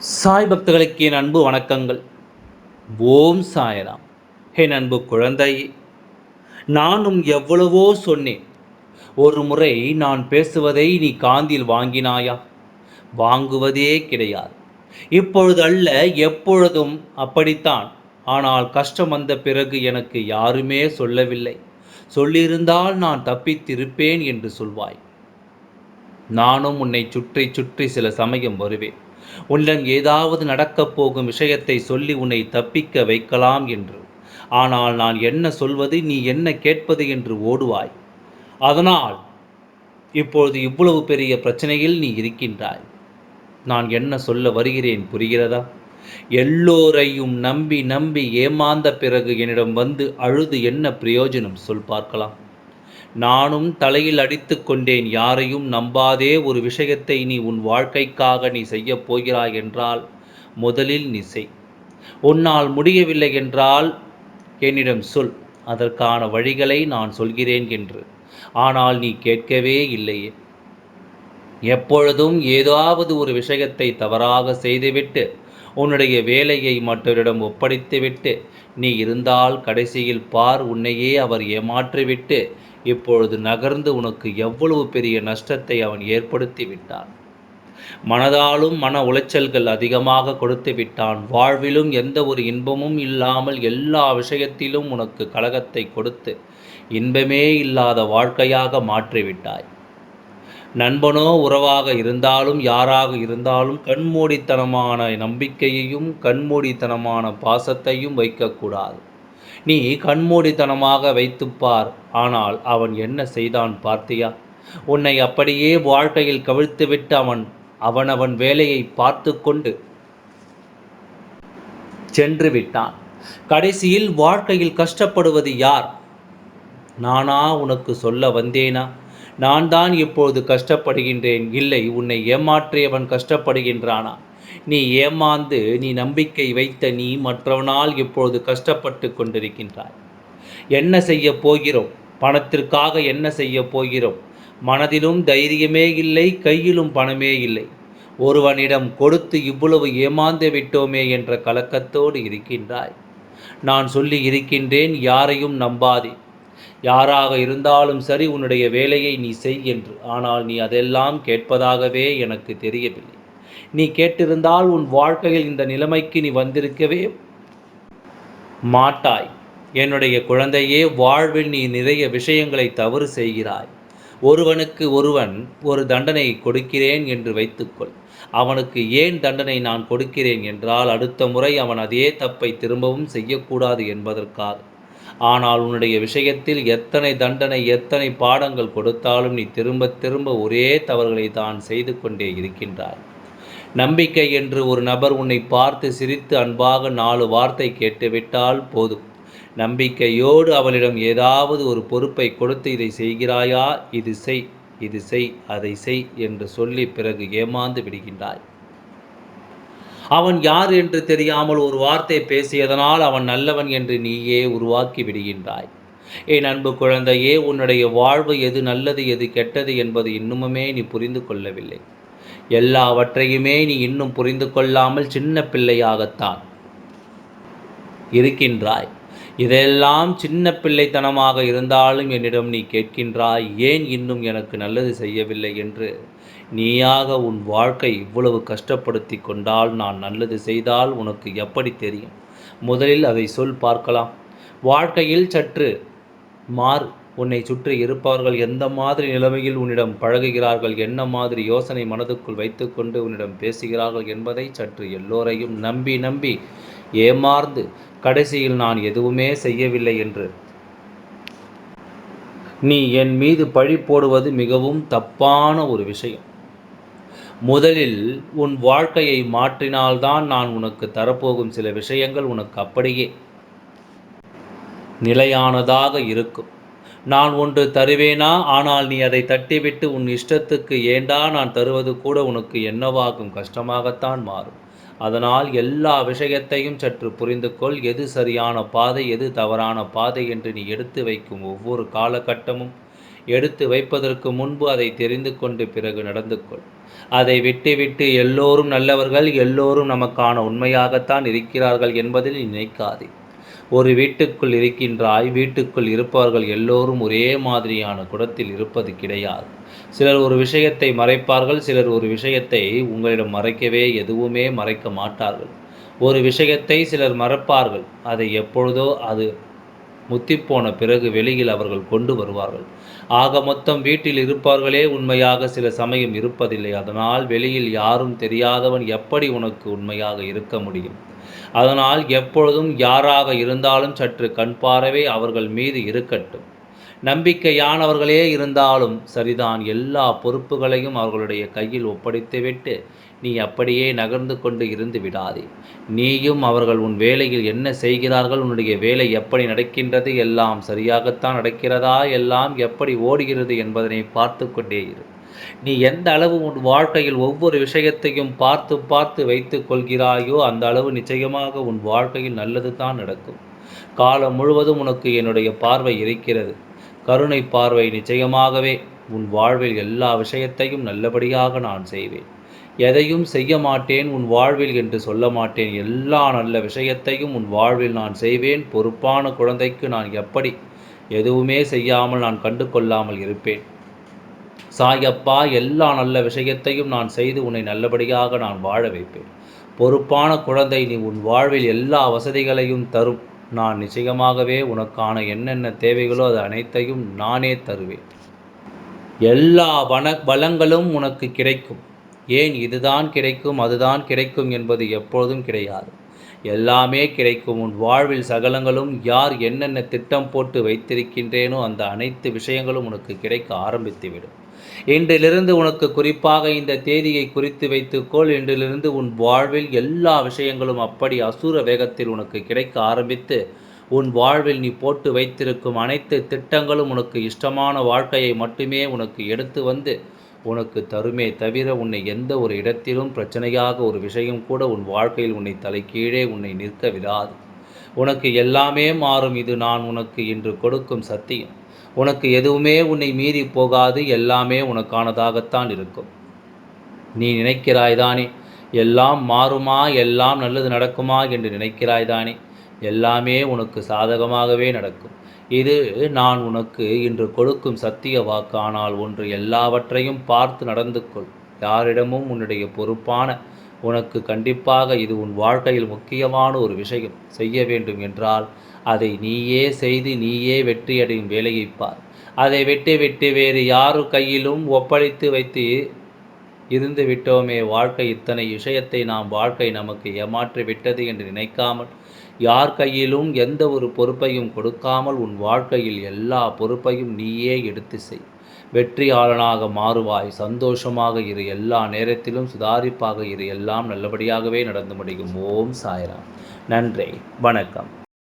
சாய் பக்தர்களுக்கு என் அன்பு வணக்கங்கள். ஓம் சாய்ராம். என் அன்பு குழந்தையே, நானும் எவ்வளவோ சொன்னேன். ஒரு முறை நான் பேசுவதை நீ காதில் வாங்கினாயா? வாங்குவதே கிடையாது. இப்பொழுது அல்ல, எப்பொழுதும் அப்படித்தான். ஆனால் கஷ்டம் வந்த பிறகு எனக்கு யாருமே சொல்லவில்லை. சொல்லியிருந்தால் நான் தப்பித்திருப்பேன் என்று சொல்வாய். நானும் உன்னை சுற்றி சுற்றி சில சமயம் வருவேன். உன்னிடம் ஏதாவது நடக்கப் போகும் விஷயத்தை சொல்லி உன்னை தப்பிக்க வைக்கலாம் என்று. ஆனால் நான் என்ன சொல்வது, நீ என்ன கேட்பது என்று ஓடுவாய். அதனால் இப்பொழுது இவ்வளவு பெரிய பிரச்சனையில் நீ இருக்கின்றாய். நான் என்ன சொல்ல வருகிறேன் புரிகிறதா? எல்லோரையும் நம்பி நம்பி ஏமாந்த பிறகு என்னிடம் வந்து அழுது என்ன பிரயோஜனம் சொல் பார்க்கலாம். நானும் தலையில் அடித்து கொண்டேன். யாரையும் நம்பாதே. ஒரு விஷயத்தை நீ உன் வாழ்க்கைக்காக நீ செய்யப் போகிறாய் என்றால் முதலில் நீ செய். உன்னால் முடியவில்லை என்றால் என்னிடம் சொல், அதற்கான வழிகளை நான் சொல்கிறேன் என்று. ஆனால் நீ கேட்கவே இல்லையே. எப்பொழுதும் ஏதாவது ஒரு விஷயத்தை தவறாக செய்துவிட்டு உன்னுடைய வேலையை மற்றவரிடம் ஒப்படைத்துவிட்டு நீ இருந்தால் கடைசியில் பார், உன்னையே அவர் ஏமாற்றிவிட்டு இப்பொழுது நகர்ந்து உனக்கு எவ்வளவு பெரிய நஷ்டத்தை அவன் ஏற்படுத்தி விட்டான். மனதாலும் மன உளைச்சல்கள் அதிகமாக கொடுத்து விட்டான். வாழ்விலும் எந்த ஒரு இன்பமும் இல்லாமல் எல்லா விஷயத்திலும் உனக்கு கலகத்தை கொடுத்து இன்பமே இல்லாத வாழ்க்கையாக மாற்றிவிட்டாய். நண்பனோ உறவாக இருந்தாலும் யாராக இருந்தாலும் கண்மூடித்தனமான நம்பிக்கையையும் கண்மூடித்தனமான பாசத்தையும் வைக்கக்கூடாது. நீ கண்மூடித்தனமாக வைத்துப்பார். ஆனால் அவன் என்ன செய்தான் பார்த்தியா? உன்னை அப்படியே வாழ்க்கையில் கவிழ்த்துவிட்டு அவனவன் வேலையை பார்த்து கொண்டு சென்று விட்டான். கடைசியில் வாழ்க்கையில் கஷ்டப்படுவது யார்? நானா உனக்கு சொல்ல வந்தேனா? நான் தான் இப்பொழுது கஷ்டப்படுகின்றேன். இல்லை, உன்னை ஏமாற்றியவன் கஷ்டப்படுகின்றானா? நீ ஏமாந்து நீ நம்பிக்கை வைத்த நீ மற்றவனால் இப்பொழுது கஷ்டப்பட்டு கொண்டிருக்கின்றாய். என்ன செய்ய போகிறோம்? பணத்திற்காக என்ன செய்ய போகிறோம்? மனதிலும் தைரியமே இல்லை, கையிலும் பணமே இல்லை. ஒருவனிடம் கொடுத்து இவ்வளவு ஏமாந்து விட்டோமே என்ற கலக்கத்தோடு இருக்கின்றாய். நான் சொல்லி இருக்கின்றேன், யாரையும் நம்பாதே. யாராக இருந்தாலும் சரி, உன்னுடைய வேலையை நீ செய் என்று. ஆனால் நீ அதெல்லாம் கேட்பதாகவே எனக்கு தெரியவில்லை. நீ கேட்டிருந்தால் உன் வாழ்க்கையில் இந்த நிலைமைக்கு நீ வந்திருக்கவே மாட்டாய். என்னுடைய குழந்தையே, வாழ்வில் நீ நிறைய விஷயங்களை தவறு செய்கிறாய். ஒருவனுக்கு ஒருவன் ஒரு தண்டனை கொடுக்கிறேன் என்று வைத்துக்கொள். அவனுக்கு ஏன் தண்டனை நான் கொடுக்கிறேன் என்றால், அடுத்த முறை அவன் அதே தப்பை திரும்பவும் செய்யக்கூடாது என்பதற்காக. ஆனால் உன்னுடைய விஷயத்தில் எத்தனை தண்டனை, எத்தனை பாடங்கள் கொடுத்தாலும் நீ திரும்ப திரும்ப ஒரே தவறுகளை தான் செய்து கொண்டே இருக்கின்றாய். நம்பிக்கை என்று ஒரு நபர் உன்னை பார்த்து சிரித்து அன்பாக 4 வார்த்தை கேட்டுவிட்டால் போதும். நம்பிக்கையோடு அவளிடம் ஏதாவது ஒரு பொறுப்பை கொடுத்து, இதை செய்கிறாயா, இது செய், இது செய், அதை செய் என்று சொல்லி பிறகு ஏமாந்து விடுகின்றாய். அவன் யார் என்று தெரியாமல் ஒரு வார்த்தை பேசியதனால் அவன் நல்லவன் என்று நீயே உருவாக்கி விடுகின்றாய். என் அன்பு குழந்தையே, உன்னுடைய வாழ்வு எது நல்லது எது கெட்டது என்பது இன்னுமுமே நீ புரிந்து கொள்ளவில்லை. எல்லாவற்றையுமே நீ இன்னும் புரிந்து கொள்ளாமல் சின்ன பிள்ளையாகத்தான் இருக்கின்றாய். இதெல்லாம் சின்ன பிள்ளைத்தனமாக இருந்தாலும் என்னிடம் நீ கேட்கின்றாய், ஏன் இன்னும் எனக்கு நல்லது செய்யவில்லை என்று. நீயாக உன் வாழ்க்கை இவ்வளவு கஷ்டப்படுத்தி கொண்டால் நான் நல்லது செய்தால் உனக்கு எப்படி தெரியும்? முதலில் அதை சொல் பார்க்கலாம். வாழ்க்கையில் சற்று மாறு. உன்னை சுற்றி இருப்பவர்கள் எந்த மாதிரி நிலைமையில் உன்னிடம் பழகுகிறார்கள், என்ன மாதிரி யோசனை மனதுக்குள் வைத்துக்கொண்டு உன்னிடம் பேசுகிறார்கள் என்பதை சற்று எல்லோரையும் நம்பி நம்பி ஏமாந்து கடைசியில் நான் எதுவுமே செய்யவில்லை என்று நீ என் மீது பழி போடுவது மிகவும் தப்பான ஒரு விஷயம். முதலில் உன் வாழ்க்கையை மாற்றினால்தான் நான் உனக்கு தரப்போகும் சில விஷயங்கள் உனக்கு அப்படியே நிலையானதாக இருக்கும். நான் ஒன்று தருவேனா? ஆனால் நீ அதை தட்டிவிட்டு உன் இஷ்டத்துக்கு ஏண்டா நான் தருவது கூட உனக்கு என்னவாகும்? கஷ்டமாகத்தான் மாறும். அதனால் எல்லா விஷயத்தையும் சற்று புரிந்து கொள். எது சரியான பாதை, எது தவறான பாதை என்று நீ எடுத்து வைக்கும் ஒவ்வொரு காலகட்டமும் எடுத்து வைப்பதற்கு முன்பு அதை தெரிந்து கொண்டு பிறகு நடந்து கொள். அதை விட்டுவிட்டு எல்லோரும் நல்லவர்கள், எல்லோரும் நமக்கான உண்மையாகத்தான் இருக்கிறார்கள் என்பதில் நீ நினைக்காதே. ஒரு வீட்டுக்குள் இருக்கின்றாய், வீட்டுக்குள் இருப்பவர்கள் எல்லோரும் ஒரே மாதிரியான குணத்தில் இருப்பது கிடையாது. சிலர் ஒரு விஷயத்தை மறைப்பார்கள், சிலர் ஒரு விஷயத்தை உங்களிடம் மறைக்கவே எதுவுமே மறைக்க மாட்டார்கள். ஒரு விஷயத்தை சிலர் மறைப்பார்கள், அதை எப்பொழுதோ அது முத்திப்போன பிறகு வெளியில் அவர்கள் கொண்டு வருவார்கள். ஆக மொத்தம் வீட்டில் இருப்பவர்களே உண்மையாக சில சமயம் இருப்பதில்லை. அதனால் வெளியில் யாரும் தெரியாதவன் எப்படி உனக்கு உண்மையாக இருக்க முடியும்? அதனால் எப்பொழுதும் யாராக இருந்தாலும் சற்று கண்பார்வை அவர்கள் மீது இருக்கட்டும். நம்பிக்கையானவர்களே இருந்தாலும் சரிதான், எல்லா பொறுப்புகளையும் அவர்களுடைய கையில் ஒப்படைத்துவிட்டு நீ அப்படியே நகர்ந்து கொண்டு இருந்து விடாதே. நீயும் அவர்கள் உன் வேலையில் என்ன செய்கிறார்கள், உன்னுடைய வேலை எப்படி நடக்கின்றது, எல்லாம் சரியாகத்தான் நடக்கிறதா, எல்லாம் எப்படி ஓடுகிறது என்பதனை பார்த்து கொண்டே இரு. நீ எந்த அளவு உன் வாழ்க்கையில் ஒவ்வொரு விஷயத்தையும் பார்த்து பார்த்து வைத்து கொள்கிறாயோ அந்த அளவு நிச்சயமாக உன் வாழ்க்கையில் நல்லது தான் நடக்கும். காலம் முழுவதும் உனக்கு என்னுடைய பார்வை இருக்கிறது. கருணை பார்வை. நிச்சயமாகவே உன் வாழ்வில் எல்லா விஷயத்தையும் நல்லபடியாக நான் செய்வேன். எதையும் செய்ய மாட்டேன் உன் வாழ்வில் என்று சொல்ல மாட்டேன். எல்லா நல்ல விஷயத்தையும் உன் வாழ்வில் நான் செய்வேன். பொறுப்பான குழந்தைக்கு நான் எப்படி எதுவுமே செய்யாமல் நான் கண்டு கொள்ளாமல் இருப்பேன். சாயப்பா, எல்லா நல்ல விஷயத்தையும் நான் செய்து உன்னை நல்லபடியாக நான் வாழ வைப்பேன். பொறுப்பான குழந்தை, நீ உன் வாழ்வில் எல்லா வசதிகளையும் தரும். நான் நிச்சயமாகவே உனக்கான என்னென்ன தேவைகளோ அது அனைத்தையும் நானே தருவேன். எல்லா வளங்களும் உனக்கு கிடைக்கும். ஏன் இதுதான் கிடைக்கும் அதுதான் கிடைக்கும் என்பது எப்பொழுதும் கிடையாது. எல்லாமே கிடைக்கும். உன் வாழ்வில் சகலங்களும் யார் என்னென்ன திட்டம் போட்டு வைத்திருக்கின்றேனோ அந்த அனைத்து விஷயங்களும் உனக்கு கிடைக்க ஆரம்பித்துவிடும். இன்றிலிருந்து உனக்கு குறிப்பாக இந்த தேதியை குறித்து வைத்துக்கொள். இன்றிலிருந்து உன் வாழ்வில் எல்லா விஷயங்களும் அப்படி அசுர வேகத்தில் உனக்கு கிடைக்க ஆரம்பித்து உன் வாழ்வில் நீ போட்டு வைத்திருக்கும் அனைத்து திட்டங்களும் உனக்கு இஷ்டமான வாழ்க்கையை மட்டுமே உனக்கு எடுத்து வந்து உனக்கு தருமே தவிர உன்னை எந்த ஒரு இடத்திலும் பிரச்சனையாக ஒரு விஷயம் கூட உன் வாழ்க்கையில் உன்னை தலைகீழே உன்னை நிற்க விடாது. உனக்கு எல்லாமே மாறும். இது நான் உனக்கு இன்று கொடுக்கும் சத்தியம். உனக்கு எதுவுமே உன்னை மீறி போகாது. எல்லாமே உனக்கானதாகத்தான் இருக்கும். நீ நினைக்கிறாய்தானே எல்லாம் மாறுமா, எல்லாம் நல்லது நடக்குமா என்று நினைக்கிறாய்தானே? எல்லாமே உனக்கு சாதகமாகவே நடக்கும். இது நான் உனக்கு இன்று கொடுக்கும் சத்திய வாக்கு. ஆனால் ஒன்று, எல்லாவற்றையும் பார்த்து நடந்து கொள். யாரிடமும் உன்னுடைய பொறுப்பான உனக்கு கண்டிப்பாக இது உன் வாழ்க்கையில் முக்கியமான ஒரு விஷயம் செய்ய வேண்டும் என்றால் அதை நீயே செய்து நீயே வெற்றியடையும் வேலையை பார். அதை விட்டு வேறு யாரு கையிலும் ஒப்படைத்து வைத்து இருந்து விட்டோமே. வாழ்க்கை இத்தனை விஷயத்தை வாழ்க்கை நமக்கு ஏமாற்றி விட்டது என்று நினைக்காமல் யார் கையிலும் எந்த ஒரு பொறுப்பையும் கொடுக்காமல் உன் வாழ்க்கையில் எல்லா பொறுப்பையும் நீயே எடுத்து செய். வெற்றியாளனாக மாறுவாய். சந்தோஷமாக இரு. எல்லா நேரத்திலும் சுதாரிப்பாக இரு. எல்லாம் நல்லபடியாகவே நடந்து முடியும். ஓம் சாய்ராம். நன்றி. வணக்கம்.